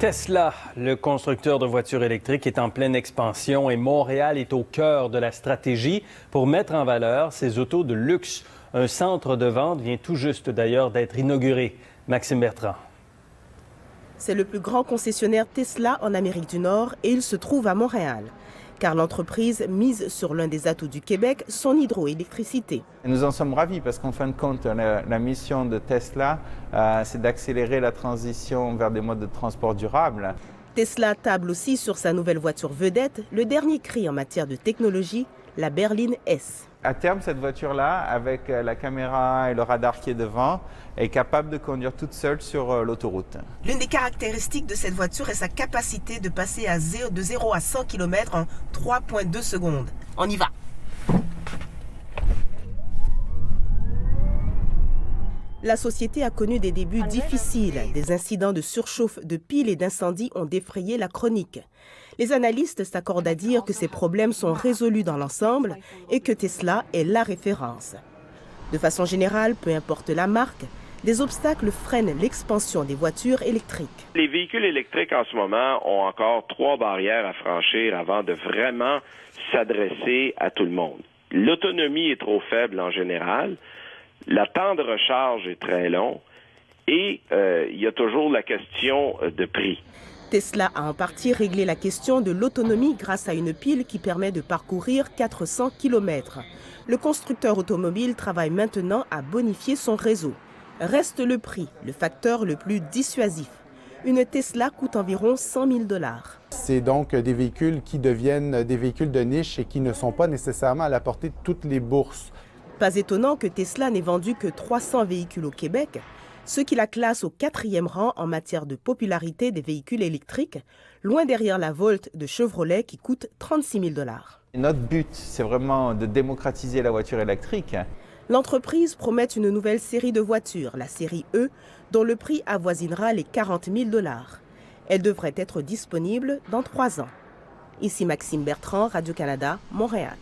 Tesla, le constructeur de voitures électriques, est en pleine expansion et Montréal est au cœur de la stratégie pour mettre en valeur ses autos de luxe. Un centre de vente vient tout juste d'ailleurs d'être inauguré. Maxime Bertrand. C'est le plus grand concessionnaire Tesla en Amérique du Nord et il se trouve à Montréal. Car l'entreprise mise sur l'un des atouts du Québec, son hydroélectricité. Nous en sommes ravis parce qu'en fin de compte, la mission de Tesla, c'est d'accélérer la transition vers des modes de transport durables. Tesla table aussi sur sa nouvelle voiture vedette, le dernier cri en matière de technologie, la berline S. À terme, cette voiture-là, avec la caméra et le radar qui est devant, est capable de conduire toute seule sur l'autoroute. L'une des caractéristiques de cette voiture est sa capacité de passer de 0 à 100 km en 3,2 secondes. On y va! La société a connu des débuts difficiles. Des incidents de surchauffe de piles et d'incendie ont défrayé la chronique. Les analystes s'accordent à dire que ces problèmes sont résolus dans l'ensemble et que Tesla est la référence. De façon générale, peu importe la marque, des obstacles freinent l'expansion des voitures électriques. Les véhicules électriques en ce moment ont encore 3 barrières à franchir avant de vraiment s'adresser à tout le monde. L'autonomie est trop faible en général. Le temps de recharge est très long et il y a toujours la question de prix. Tesla a en partie réglé la question de l'autonomie grâce à une pile qui permet de parcourir 400 km. Le constructeur automobile travaille maintenant à bonifier son réseau. Reste le prix, le facteur le plus dissuasif. Une Tesla coûte environ 100 000 $. C'est donc des véhicules qui deviennent des véhicules de niche et qui ne sont pas nécessairement à la portée de toutes les bourses. Pas étonnant que Tesla n'ait vendu que 300 véhicules au Québec, ce qui la classe au 4e rang en matière de popularité des véhicules électriques, loin derrière la Volt de Chevrolet qui coûte 36 000 $. Notre but, c'est vraiment de démocratiser la voiture électrique. L'entreprise promet une nouvelle série de voitures, la série E, dont le prix avoisinera les 40 000 $. Elle devrait être disponible dans 3 ans. Ici Maxime Bertrand, Radio-Canada, Montréal.